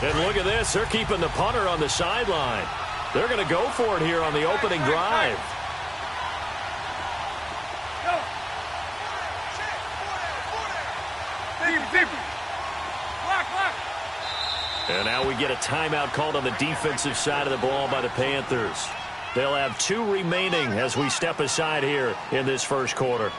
And look at this. They're keeping the punter on the sideline. They're going to go for it here on the opening drive. And now we get a timeout called on the defensive side of the ball by the Panthers. They'll have 2 remaining as we step aside here in this first quarter.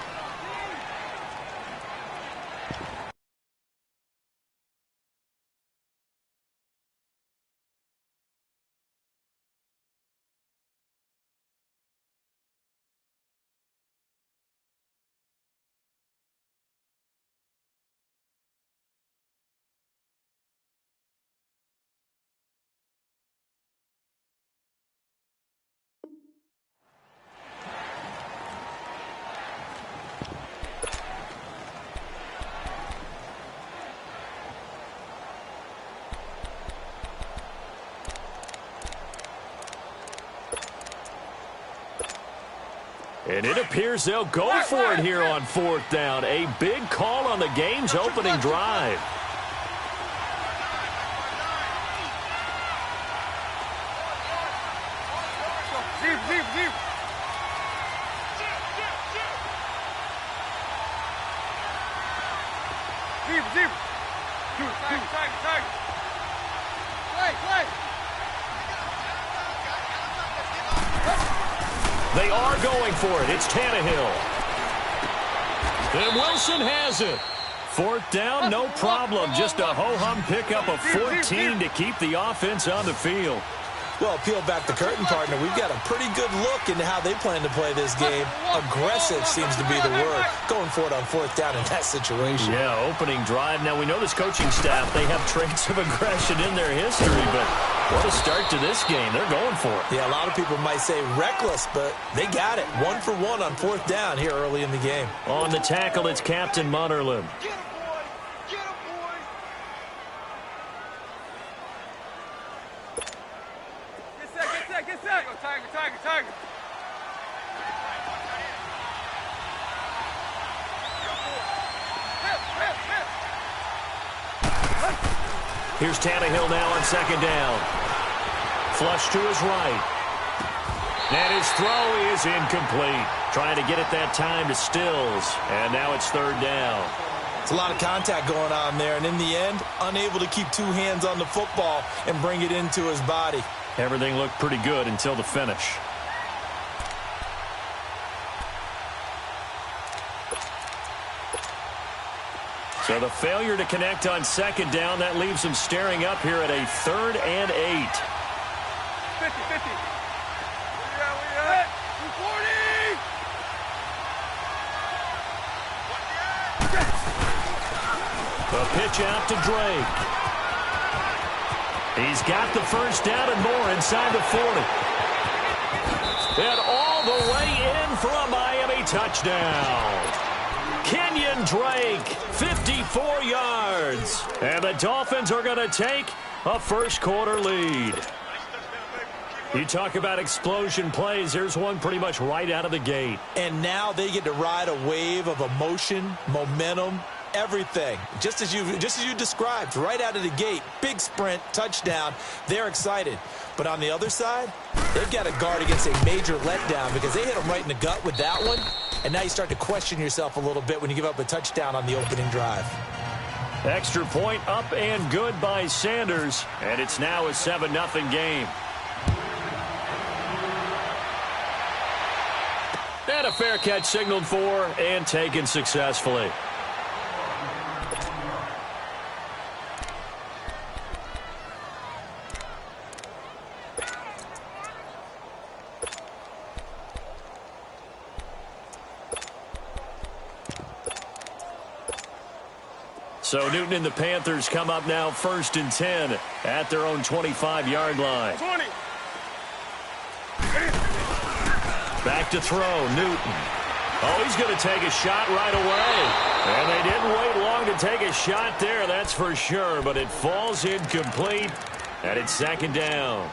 And it appears they'll go for it here on 4th down. A big call on the game's opening drive. They are going for it. It's Tannehill. And Wilson has it. 4th down, no problem. Just a ho-hum pickup of 14 to keep the offense on the field. Well, peel back the curtain, partner. We've got a pretty good look into how they plan to play this game. Aggressive seems to be the word. Going for it on 4th down in that situation. Yeah, opening drive. Now, we know this coaching staff, they have traits of aggression in their history, but what a start to this game. They're going for it. Yeah, a lot of people might say reckless, but they got it. 1 for 1 on 4th down here early in the game. On the tackle, it's Captain Munnerlyn. Here's Tannehill now on 2nd down. Flush to his right. And his throw is incomplete. Trying to get it that time to Stills. And now it's 3rd down. It's a lot of contact going on there. And in the end, unable to keep 2 hands on the football and bring it into his body. Everything looked pretty good until the finish. So the failure to connect on 2nd down, that leaves them staring up here at a 3rd and 8. 50-50. The pitch out to Drake. He's got the 1st down and more inside the 40. And all the way in for a Miami touchdown. Kenyon Drake, 54 yards. And the Dolphins are going to take a first quarter lead. You talk about explosion plays. There's one pretty much right out of the gate. And now they get to ride a wave of emotion, momentum, everything. Just as you described, right out of the gate. Big sprint, touchdown. They're excited. But on the other side, they've got to guard against a major letdown because they hit them right in the gut with that one. And now you start to question yourself a little bit when you give up a touchdown on the opening drive. Extra point up and good by Sanders. And it's now a 7-0 game. And a fair catch signaled for and taken successfully. So Newton and the Panthers come up now 1st and 10 at their own 25-yard line. 20. Back to throw, Newton. Oh, he's going to take a shot right away. And they didn't wait long to take a shot there, that's for sure. But it falls incomplete, and it's 2nd down.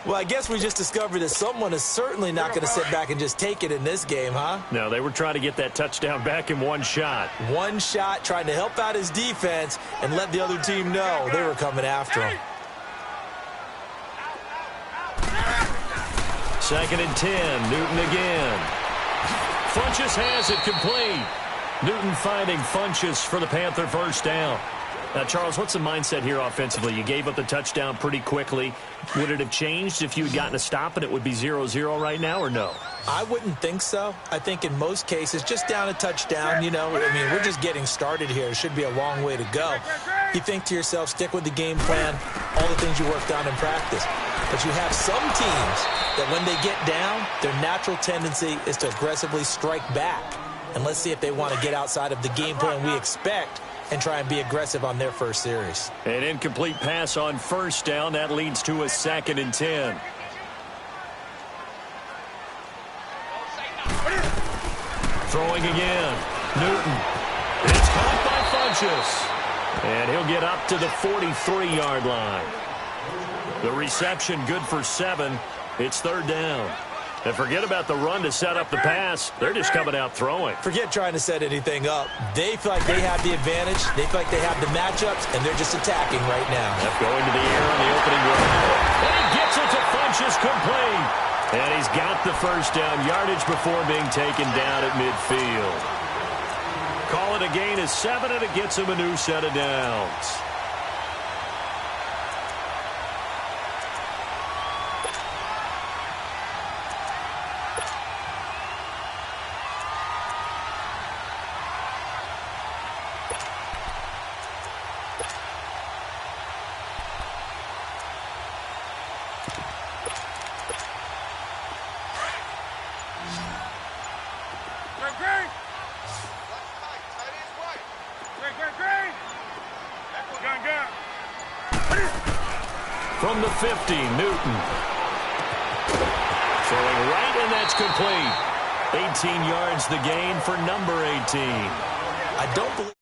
Well, I guess we just discovered that someone is certainly not going to sit back and just take it in this game, huh? No, they were trying to get that touchdown back in one shot. One shot, trying to help out his defense and let the other team know they were coming after him. 2nd and 10. Newton again. Funchess has it complete. Newton finding Funchess for the Panther first down. Now, Charles, what's the mindset here offensively? You gave up the touchdown pretty quickly. Would it have changed if you had gotten a stop and it would be 0-0 right now, or no? I wouldn't think so. I think in most cases, just down a touchdown, you know, I mean, we're just getting started here. It should be a long way to go. You think to yourself, stick with the game plan, all the things you worked on in practice. But you have some teams that when they get down, their natural tendency is to aggressively strike back. And let's see if they want to get outside of the game plan we expect and try and be aggressive on their first series. An incomplete pass on first down. That leads to a 2nd and 10. Throwing again. Newton. It's caught by Funchess. And he'll get up to the 43-yard line. The reception good for 7. It's 3rd down. And forget about the run to set up the pass. They're just coming out throwing. Forget trying to set anything up. They feel like they have the advantage. They feel like they have the matchups, and they're just attacking right now. Left going to the air on the opening drive. And he gets it to Funchess complete. And he's got the first down yardage before being taken down at midfield. Call it a gain of 7, and it gets him a new set of downs. From the 50, Newton. Throwing right, and that's complete. 18 yards the gain for number 18. I don't believe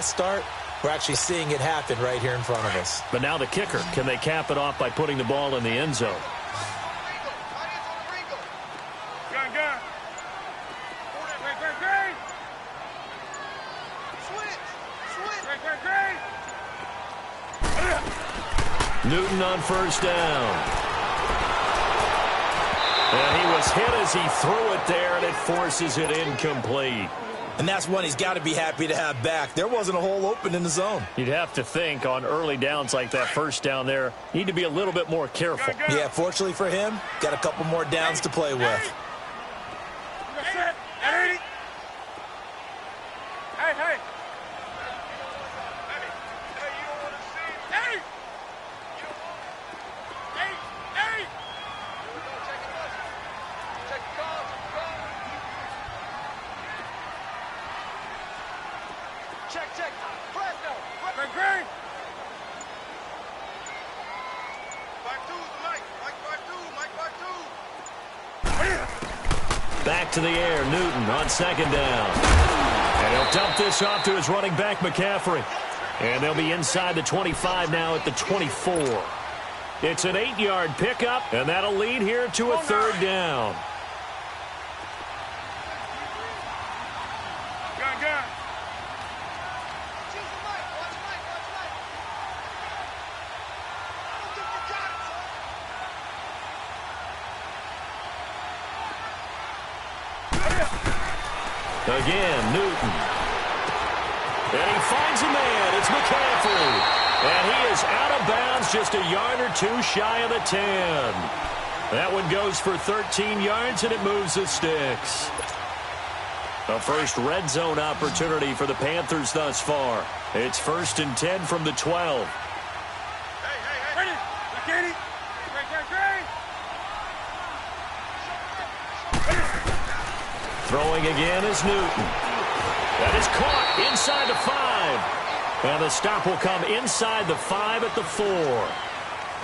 start. We're actually seeing it happen right here in front of us. But now the kicker. Can they cap it off by putting the ball in the end zone? Newton on first down. And he was hit as he threw it there, and it forces it incomplete. And that's one he's got to be happy to have back. There wasn't a hole open in the zone. You'd have to think on early downs like that first down there, you need to be a little bit more careful. Yeah, fortunately for him, got a couple more downs to play with. Back to the air, Newton on second down. And he'll dump this off to his running back, McCaffrey. And they'll be inside the 25 now at the 24. It's an 8-yard pickup, and that'll lead here to a third down. Again, Newton. And he finds a man. It's McCaffrey. And he is out of bounds just a yard or two shy of the 10. That one goes for 13 yards, and it moves the sticks. A first red zone opportunity for the Panthers thus far. It's 1st and 10 from the 12. Throwing again is Newton. That is caught inside the 5. And the stop will come inside the 5 at the 4.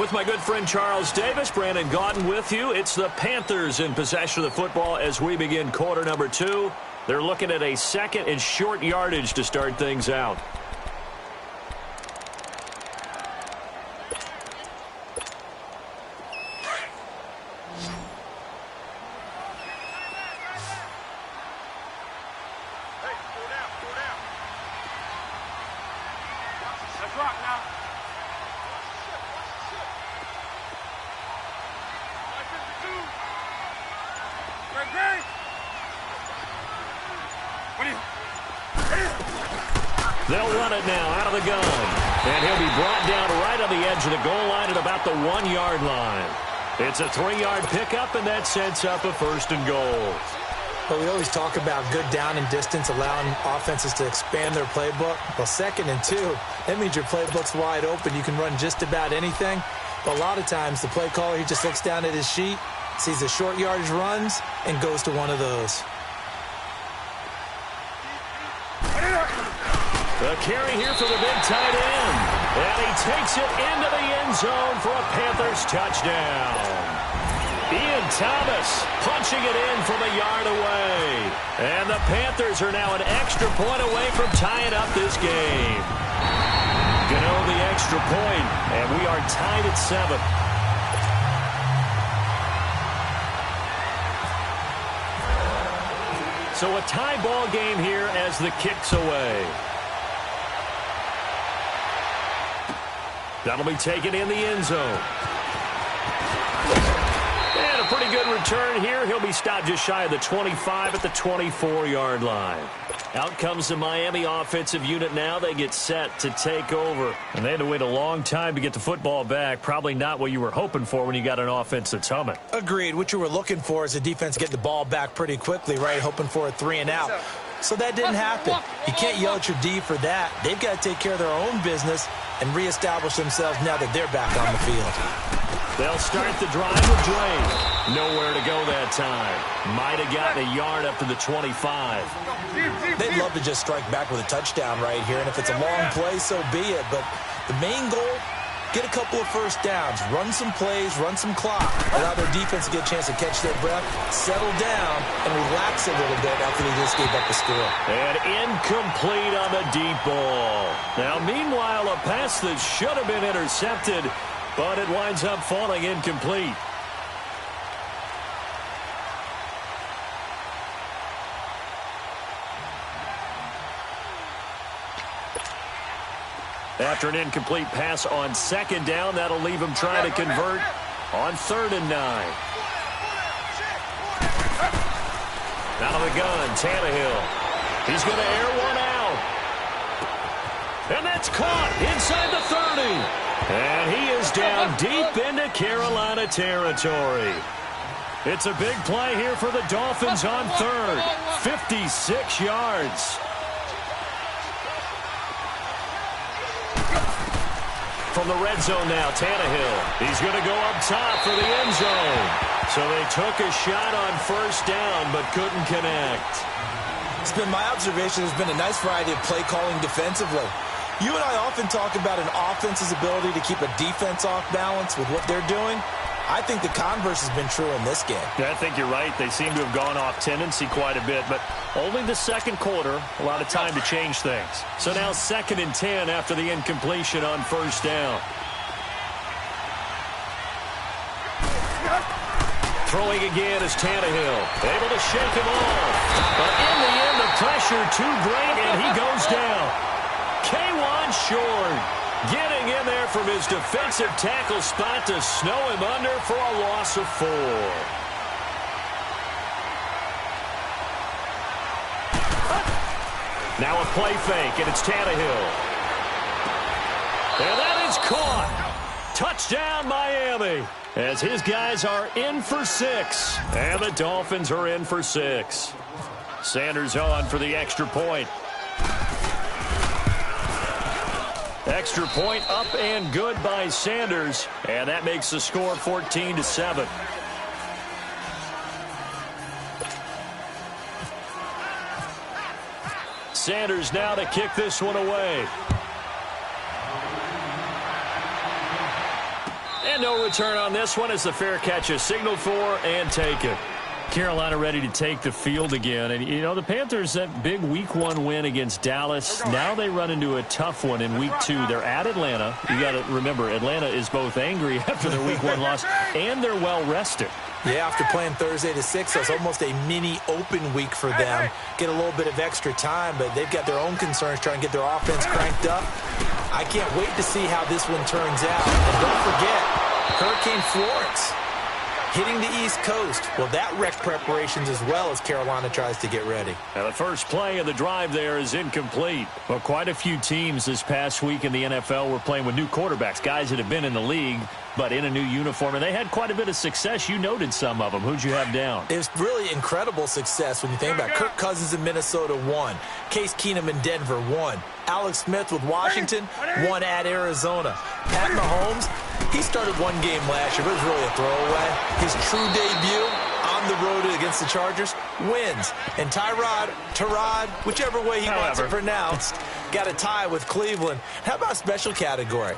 With my good friend Charles Davis, Brandon Gaudin with you. It's the Panthers in possession of the football as we begin quarter number 2. They're looking at a second and short yardage to start things out. They'll run it now out of the gun. And he'll be brought down right on the edge of the goal line at about the 1-yard line. It's a 3-yard pickup, and that sets up a 1st and goal. Well, we always talk about good down and distance, allowing offenses to expand their playbook. Well, 2nd and 2, that means your playbook's wide open. You can run just about anything. But a lot of times, the play caller, he just looks down at his sheet, sees the short yardage runs, and goes to one of those. The carry here for the big tight end. And he takes it into the end zone for a Panthers touchdown. Ian Thomas punching it in from a yard away. And the Panthers are now an extra point away from tying up this game. Gano the extra point, and we are tied at 7. So a tie ball game here as the kick's away. That'll be taken in the end zone. And a pretty good return here. He'll be stopped just shy of the 25 at the 24-yard line. Out comes the Miami offensive unit now. They get set to take over. And they had to wait a long time to get the football back. Probably not what you were hoping for when you got an offense that's humming. Agreed. What you were looking for is a defense get the ball back pretty quickly, right? Hoping for a 3 and out. So that didn't happen. You can't yell at your D for that. They've got to take care of their own business and reestablish themselves now that they're back on the field. They'll start the drive with Drake. Nowhere to go that time. Might have gotten a yard up to the 25. They'd love to just strike back with a touchdown right here, and if it's a long play, so be it. But the main goal, get a couple of first downs, run some plays, run some clock, allow their defense to get a chance to catch their breath, settle down, and relax a little bit after they just gave up the score. And incomplete on the deep ball. Now, meanwhile, a pass that should have been intercepted, but it winds up falling incomplete. After an incomplete pass on 2nd down, that'll leave him trying to convert on 3rd and 9. Out of the gun, Tannehill. He's going to air one out. And that's caught inside the 30. And he is down deep into Carolina territory. It's a big play here for the Dolphins on 3rd. 56 yards. From the red zone now, Tannehill. He's going to go up top for the end zone. So they took a shot on 1st down, but couldn't connect. It's been my observation there's been a nice variety of play calling defensively. You and I often talk about an offense's ability to keep a defense off balance with what they're doing. I think the converse has been true in this game. Yeah, I think you're right. They seem to have gone off tendency quite a bit, but only the 2nd quarter, a lot of time to change things. So now 2nd and 10 after the incompletion on 1st down. Throwing again is Tannehill. Able to shake him off. But in the end, the pressure too great, and he goes down. K1 Short getting in there from his defensive tackle spot to snow him under for a loss of 4. Now a play fake, and it's Tannehill. And that is caught. Touchdown, Miami. As his guys are in for 6. And the Dolphins are in for 6. Sanders on for the extra point. Extra point up and good by Sanders. And that makes the score 14-7. Sanders now to kick this one away. And no return on this one as the fair catch is signaled for and taken. Carolina ready to take the field again. And, you know, the Panthers, that big Week 1 win against Dallas, now they run into a tough one in Week 2. They're at Atlanta. You got to remember, Atlanta is both angry after their Week 1 loss, and they're well-rested. Yeah, after playing Thursday to 6, it's almost a mini open week for them. Get a little bit of extra time, but they've got their own concerns trying to get their offense cranked up. I can't wait to see how this one turns out. And don't forget, Hurricane Florence hitting the East Coast. Well, that wrecked preparations as well as Carolina tries to get ready. Now, the first play of the drive there is incomplete. Well, quite a few teams this past week in the NFL were playing with new quarterbacks, guys that have been in the league, but in a new uniform, and they had quite a bit of success. You noted some of them. Who'd you have down? It was really incredible success when you think about it. Kirk Cousins in Minnesota, 1. Case Keenum in Denver, 1. Alex Smith with Washington, 1 at Arizona. Pat Mahomes, he started one game last year, but it was really a throwaway. His true debut on the road against the Chargers wins. And Tyrod, whichever way he wants it pronounced, got a tie with Cleveland. How about special category?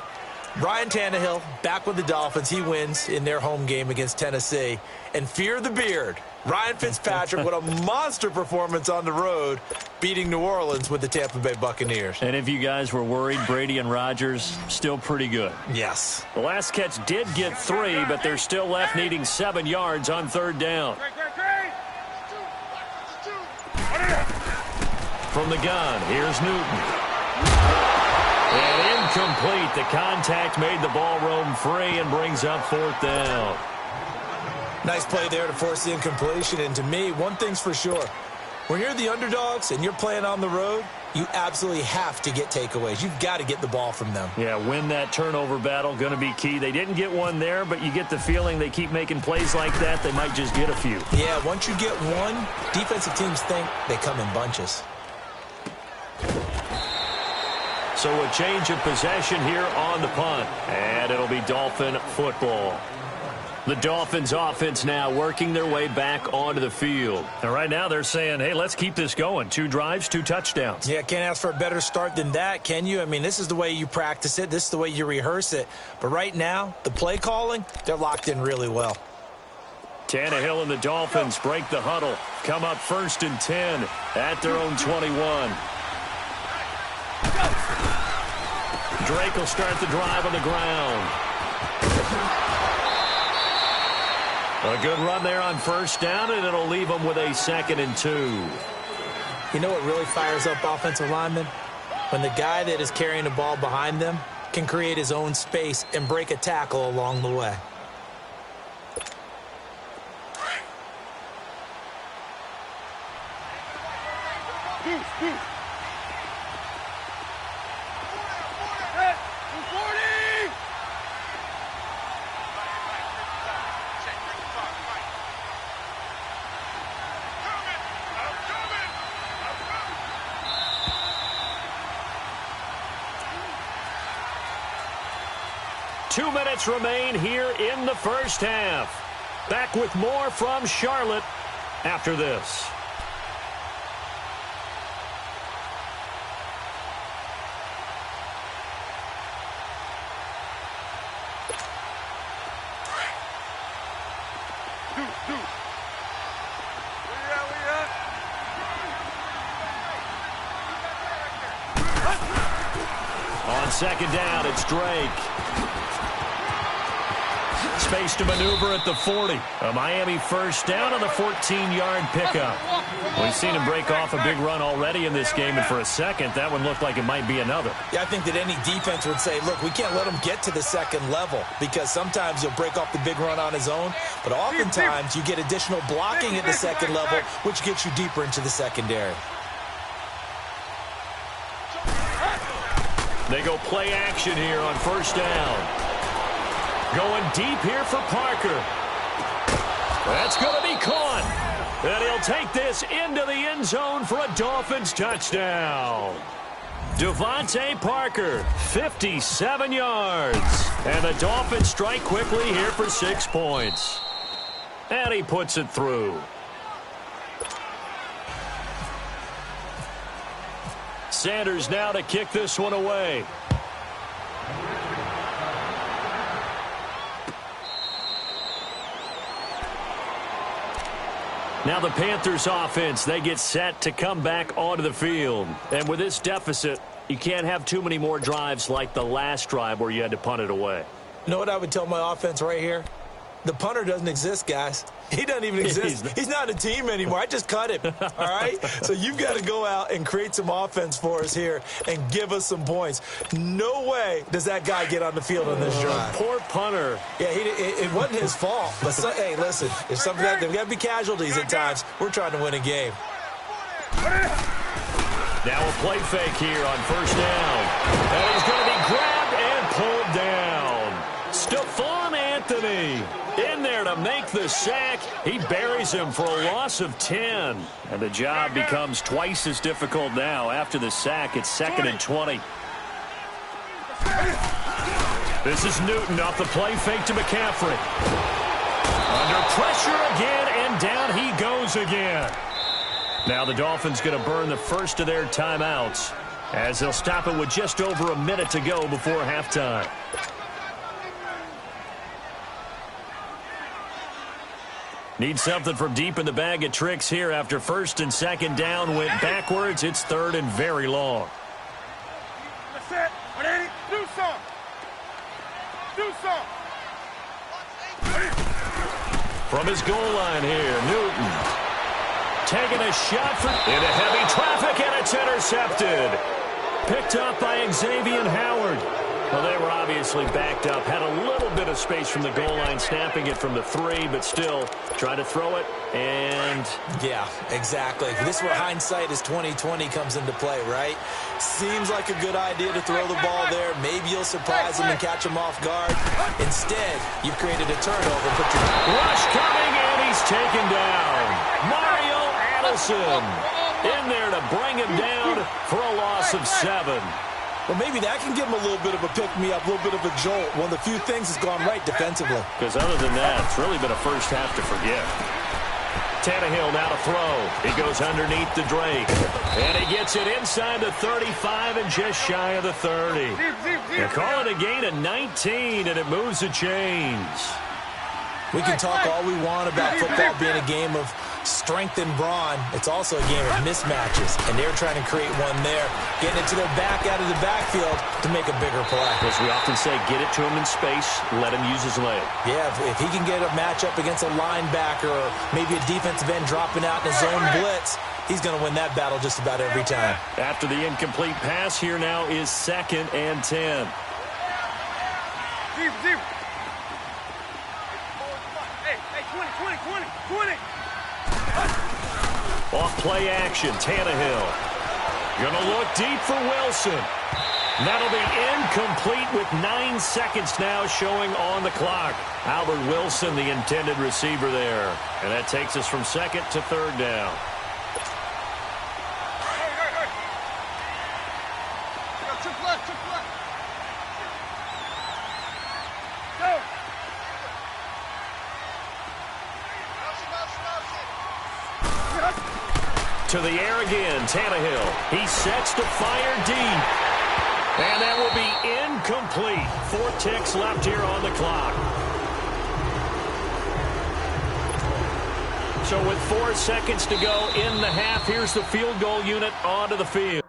Ryan Tannehill back with the Dolphins. He wins in their home game against Tennessee. And fear the beard, Ryan Fitzpatrick with a monster performance on the road, beating New Orleans with the Tampa Bay Buccaneers. And if you guys were worried, Brady and Rodgers still pretty good. Yes. The last catch did get 3, but they're still left needing 7 yards on 3rd down. From the gun, here's Newton. And incomplete. The contact made the ball roam free and brings up 4th down. Nice play there to force the incompletion. And to me, one thing's for sure. When you're the underdogs and you're playing on the road, you absolutely have to get takeaways. You've got to get the ball from them. Yeah, win that turnover battle, going to be key. They didn't get one there, but you get the feeling they keep making plays like that, they might just get a few. Yeah, once you get one, defensive teams think they come in bunches. So a change of possession here on the punt, and it'll be Dolphin football. The Dolphins offense now working their way back onto the field. And right now they're saying, hey, let's keep this going. 2 drives, 2 touchdowns. Yeah, can't ask for a better start than that, can you? I mean, this is the way you practice it. This is the way you rehearse it. But right now, the play calling, they're locked in really well. Tannehill and the Dolphins break the huddle. Come up 1st and 10 at their own 21. Drake will start the drive on the ground. A good run there on 1st down, and it'll leave them with a 2nd and 2. You know what really fires up offensive linemen? When the guy that is carrying the ball behind them can create his own space and break a tackle along the way. Two minutes remain here in the first half. Back with more from Charlotte after this. On 2nd down, it's Drake. Space to maneuver at the 40. A Miami 1st down on the 14-yard pickup. We've seen him break off a big run already in this game, and for a second, that one looked like it might be another. Yeah, I think that any defense would say, look, we can't let him get to the 2nd level, because sometimes he'll break off the big run on his own, but oftentimes you get additional blocking at the 2nd level, which gets you deeper into the secondary. They go play action here on 1st down. Going deep here for Parker. That's going to be caught. And he'll take this into the end zone for a Dolphins touchdown. Devontae Parker, 57 yards. And the Dolphins strike quickly here for 6 points. And he puts it through. Sanders now to kick this one away. Now the Panthers offense, they get set to come back onto the field. And with this deficit, you can't have too many more drives like the last drive where you had to punt it away. You know what I would tell my offense right here? The punter doesn't exist, guys. He doesn't even exist. He's not a team anymore. I just cut him, all right? So you've got to go out and create some offense for us here and give us some points. No way does that guy get on the field on this drive. Poor punter. Yeah, it wasn't his fault. But, hey, listen, if there's got to be casualties at times, we're trying to win a game. Now a play fake here on first down. And he's going to be grabbed and pulled down. Stephon Anthony in there to make the sack. He buries him for a loss of 10. And the job becomes twice as difficult now. After the sack, it's 2nd and 20. This is Newton off the play fake to McCaffrey. Under pressure again, and down he goes again. Now the Dolphins going to burn the first of their timeouts as they'll stop it with just over a minute to go before halftime. Need something from deep in the bag of tricks here after first and second down went backwards. It's 3rd and very long. That's it. Do some. Do some. From his goal line here, Newton taking a shot into heavy traffic, and it's intercepted. Picked up by Xavier Howard. Well, they were obviously backed up. Had a little bit of space from the goal line, snapping it from the 3, but still trying to throw it. And yeah, exactly. This is where hindsight is 20/20 comes into play, right? Seems like a good idea to throw the ball there. Maybe you'll surprise him and catch him off guard. Instead, you've created a turnover. Rush coming, and he's taken down. Mario Addison in there to bring him down for a loss of 7. Well, maybe that can give him a little bit of a pick-me-up, a little bit of a jolt. One of the few things that's gone right defensively. Because other than that, it's really been a first half to forget. Tannehill now to throw. He goes underneath to Drake. And he gets it inside the 35 and just shy of the 30. They call it a gain of 19, and it moves the chains. We can talk all we want about football being a game of strength and brawn. It's also a game of mismatches, and they're trying to create one there, getting it to their back out of the backfield to make a bigger play. As we often say, get it to him in space, let him use his leg. Yeah, if he can get a matchup against a linebacker or maybe a defensive end dropping out in a zone blitz, he's going to win that battle just about every time. After the incomplete pass, here now is 2nd and 10. Deep. Hey, 20. Off play action, Tannehill. Gonna look deep for Wilson. That'll be incomplete with 9 seconds now showing on the clock. Albert Wilson, the intended receiver there. And that takes us from 2nd to 3rd down. Triple left. Go. To the air again, Tannehill. He sets to fire deep. And that will be incomplete. 4 ticks left here on the clock. So with 4 seconds to go in the half, here's the field goal unit onto the field.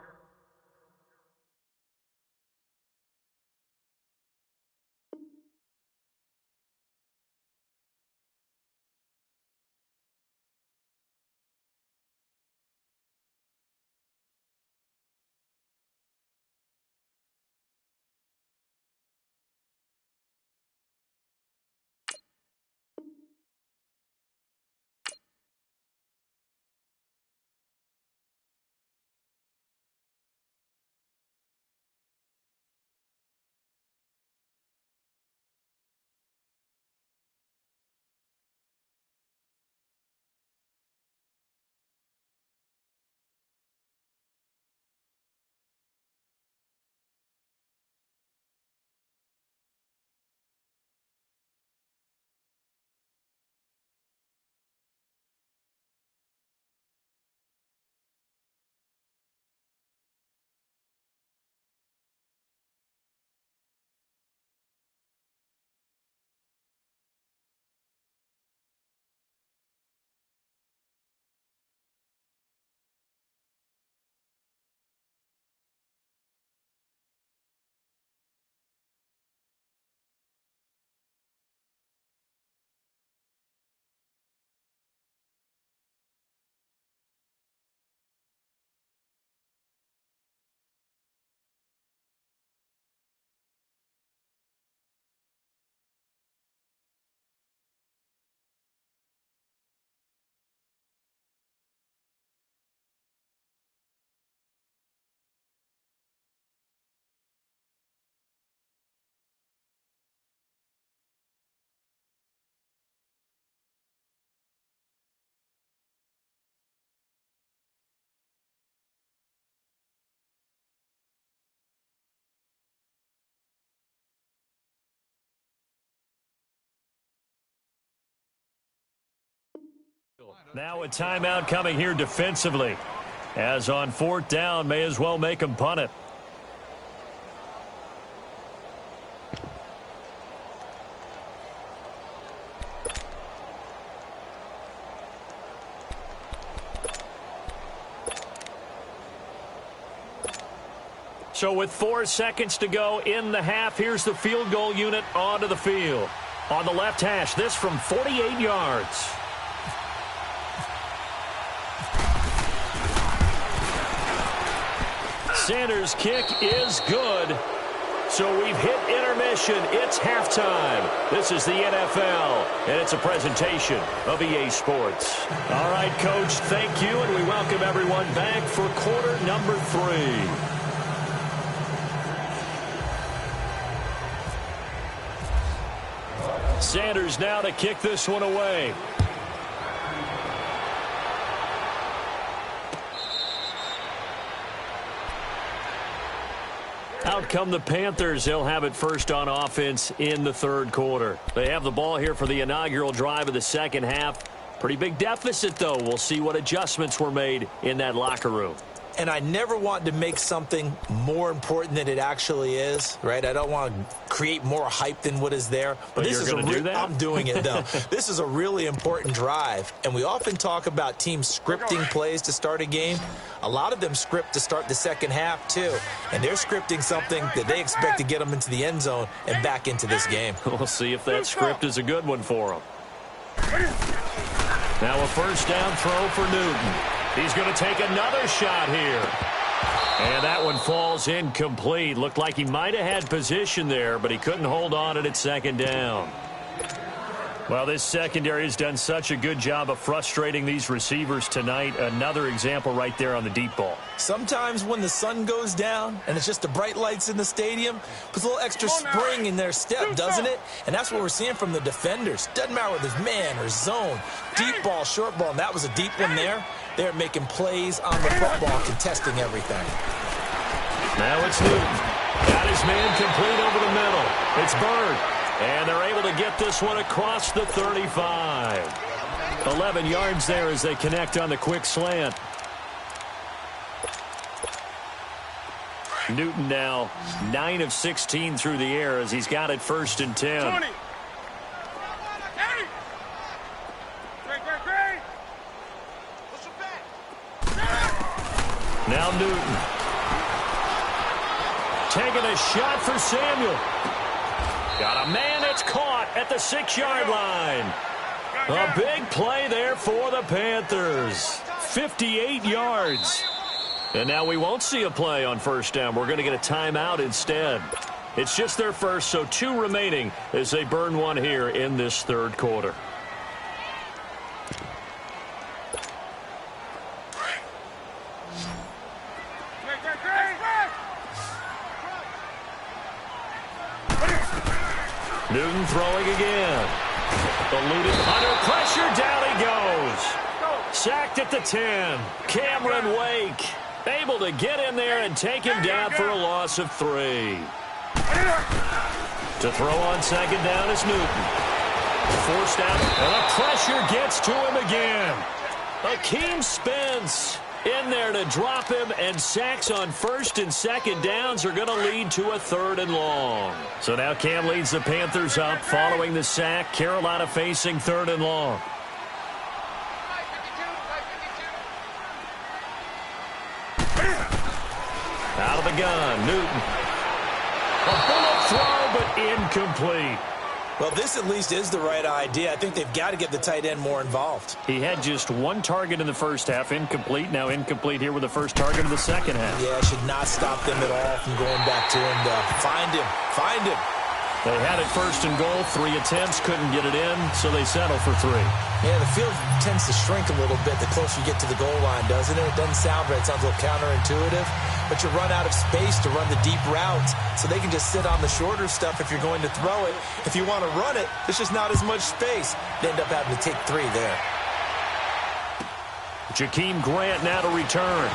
Now a timeout coming here defensively. As on 4th down, may as well make them punt it. So with 4 seconds to go in the half, here's the field goal unit onto the field. On the left hash, this from 48 yards. Sanders' kick is good. So we've hit intermission. It's halftime. This is the NFL, and it's a presentation of EA Sports. All right, Coach, thank you, and we welcome everyone back for quarter number 3. Sanders now to kick this one away. Out come the Panthers. They'll have it first on offense in the 3rd quarter. They have the ball here for the inaugural drive of the second half. Pretty big deficit, though. We'll see what adjustments were made in that locker room. And I never want to make something more important than it actually is, right? I don't want to create more hype than what is there. But this is do that? I'm doing it, though. This is a really important drive. And we often talk about teams scripting plays to start a game. A lot of them script to start the second half, too. And they're scripting something that they expect to get them into the end zone and back into this game. We'll see if that script is a good one for them. Now a first down throw for Newton. He's going to take another shot here. And that one falls incomplete. Looked like he might have had position there, but he couldn't hold on at second down. Well, this secondary has done such a good job of frustrating these receivers tonight. Another example right there on the deep ball. Sometimes when the sun goes down and it's just the bright lights in the stadium, puts a little extra spring in their step, doesn't it? And that's what we're seeing from the defenders. Doesn't matter whether it's man or zone. Deep ball, short ball, and that was a deep one there. They're making plays on the football, contesting everything. Now it's Newton. Got his man complete over the middle. It's Bird. And they're able to get this one across the 35. 11 yards there as they connect on the quick slant. Newton now 9 of 16 through the air as he's got it 1st and 10. 20. Now Newton. Taking a shot for Samuel. Got a man that's caught at the 6-yard line. A big play there for the Panthers. 58 yards. And now we won't see a play on first down. We're going to get a timeout instead. It's just their first, so 2 remaining as they burn one here in this 3rd quarter. Newton throwing again. Eluded under pressure. Down he goes. Sacked at the 10. Cameron Wake able to get in there and take him down for a loss of 3. To throw on second down is Newton. Forced out, and the pressure gets to him again. Akeem Spence in there to drop him, and sacks on 1st and 2nd downs are going to lead to a 3rd and long. So now Cam leads the Panthers up following the sack. Carolina facing 3rd and long. Out of the gun, Newton. A bullet throw, but incomplete. Well, this at least is the right idea. I think they've got to get the tight end more involved. He had just 1 target in the first half, incomplete. Now incomplete here with the first target of the second half. Yeah, should not stop them at all from going back to him. Find him. Find him. They had it 1st and goal. 3 attempts, couldn't get it in, so they settle for 3. Yeah, the field tends to shrink a little bit the closer you get to the goal line, doesn't it? It doesn't sound right. It sounds a little counterintuitive. But you run out of space to run the deep routes, so they can just sit on the shorter stuff if you're going to throw it. If you want to run it, there's just not as much space. They end up having to take 3 there. Jakeem Grant now to return.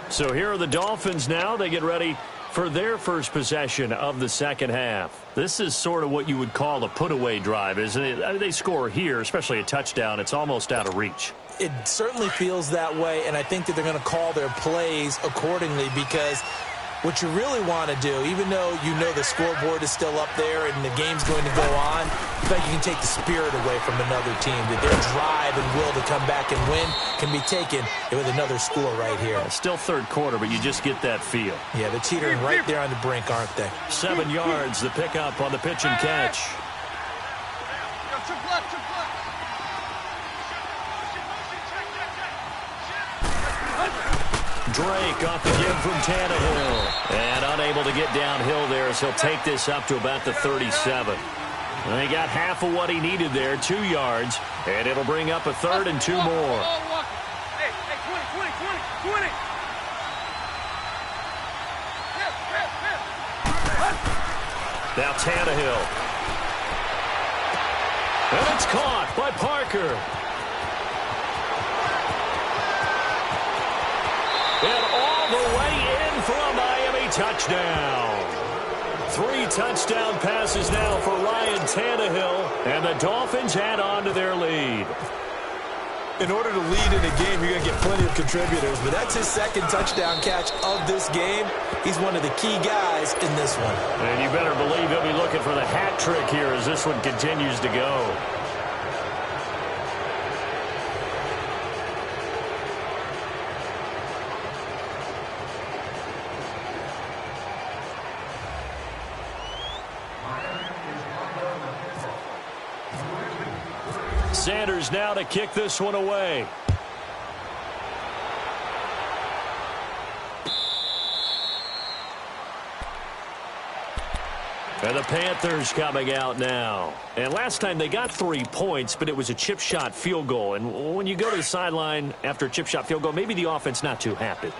So here are the Dolphins now. They get ready for their first possession of the second half. This is sort of what you would call a put-away drive, isn't it? I mean, they score here, especially a touchdown. It's almost out of reach. It certainly feels that way, and I think that they're going to call their plays accordingly, because what you really want to do, even though you know the scoreboard is still up there and the game's going to go on, I think you can take the spirit away from another team, that their drive and will to come back and win can be taken with another score right here. Still third quarter, but you just get that feel. Yeah, they're teetering right there on the brink, aren't they? 7 yards, the pickup on the pitch and catch. Triple left, triple left. Drake off the give from Tannehill. And unable to get downhill there as he'll take this up to about the 37. And he got half of what he needed there, 2 yards. And it'll bring up a third and 2 more. Hey, 20, 20, 20, 20. Now Tannehill. And it's caught by Parker. And all the way in for a Miami touchdown. 3 touchdown passes now for Ryan Tannehill, and the Dolphins add on to their lead. In order to lead in a game, you're going to get plenty of contributors, but that's his second touchdown catch of this game. He's one of the key guys in this one. And you better believe he'll be looking for the hat trick here as this one continues to go. Sanders now to kick this one away. And the Panthers coming out now. And last time they got 3 points, but it was a chip shot field goal. And when you go to the sideline after a chip shot field goal, maybe the offense not too happy.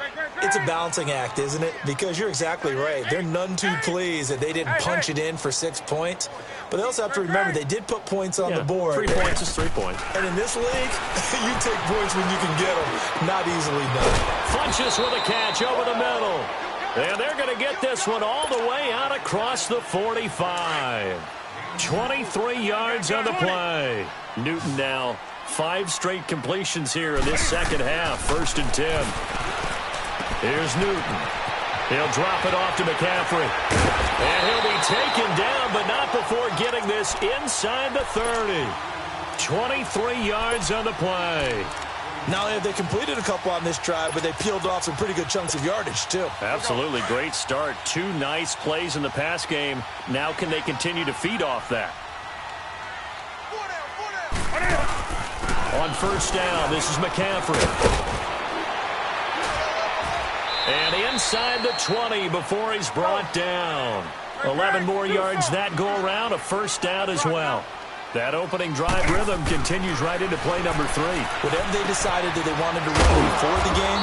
It's a balancing act, isn't it? Because you're exactly right. They're none too pleased that they didn't punch it in for 6 points. But they also have to remember they did put points on the board. 3 points is 3 points. And in this league, you take points when you can get them. Not easily done. Funchess with a catch over the middle. And they're going to get this one all the way out across the 45. 23 yards on the play. Newton now 5 straight completions here in this second half. 1st and 10. Here's Newton. He'll drop it off to McCaffrey. And he'll be taken down, but not before getting this inside the 30. 23 yards on the play. Not only have they completed a couple on this drive, but they peeled off some pretty good chunks of yardage, too. Absolutely. Great start. 2 nice plays in the pass game. Now can they continue to feed off that? On 1st down, this is McCaffrey. And inside the 20 before he's brought down. 11 more yards that go around. A 1st down as well. That opening drive rhythm continues right into play number 3. Whatever they decided that they wanted to run before the game,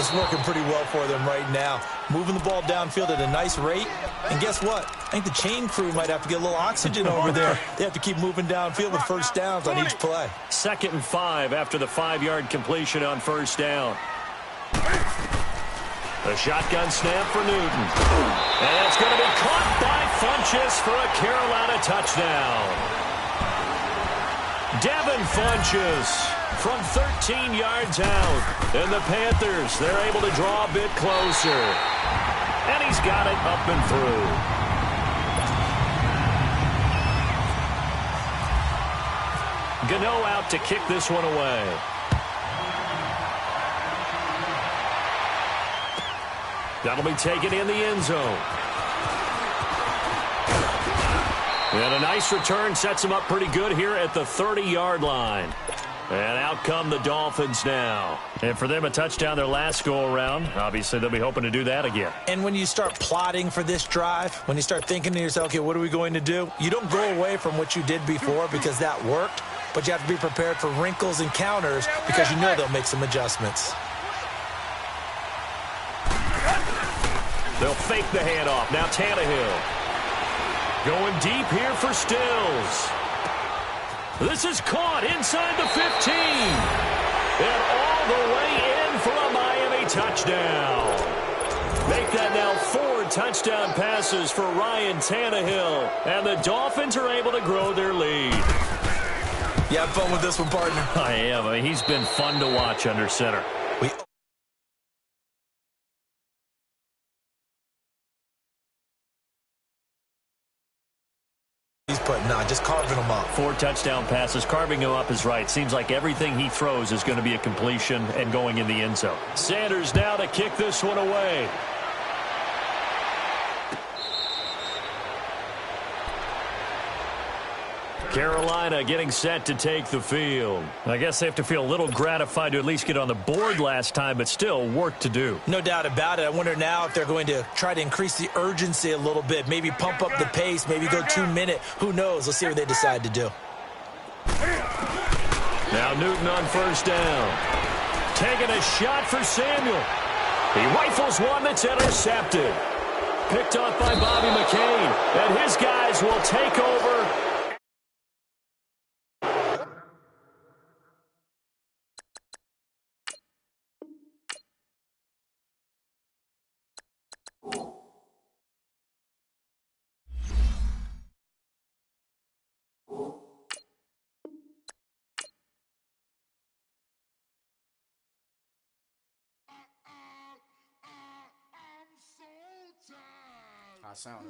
it's working pretty well for them right now. Moving the ball downfield at a nice rate. And guess what? I think the chain crew might have to get a little oxygen over there. They have to keep moving downfield with 1st downs on each play. 2nd and 5 after the 5-yard completion on 1st down. A shotgun snap for Newton. And it's going to be caught by Funchess for a Carolina touchdown. Devin Funchess from 13 yards out. And the Panthers, they're able to draw a bit closer. And he's got it up and through. Gano out to kick this one away. That'll be taken in the end zone. And a nice return sets him up pretty good here at the 30-yard line. And out come the Dolphins now. And for them, a touchdown their last go-around. Obviously, they'll be hoping to do that again. And when you start plotting for this drive, when you start thinking to yourself, okay, what are we going to do? You don't go away from what you did before because that worked, but you have to be prepared for wrinkles and counters because you know they'll make some adjustments. They'll fake the handoff. Now Tannehill. Going deep here for Stills. This is caught inside the 15. And all the way in for a Miami touchdown. Make that now 4 touchdown passes for Ryan Tannehill. And the Dolphins are able to grow their lead. You have fun with this one, partner? I am. I mean, he's been fun to watch under center. He's putting on, just carving them up. 4 touchdown passes. Carving him up is right. Seems like everything he throws is going to be a completion and going in the end zone. Sanders now to kick this one away. Carolina getting set to take the field. I guess they have to feel a little gratified to at least get on the board last time, but still work to do. No doubt about it. I wonder now if they're going to try to increase the urgency a little bit, maybe pump up the pace, maybe go 2-minute. Who knows? Let's see what they decide to do. Now Newton on first down. Taking a shot for Samuel. He rifles one that's intercepted. Picked off by Bobby McCain. And his guys will take over. I sound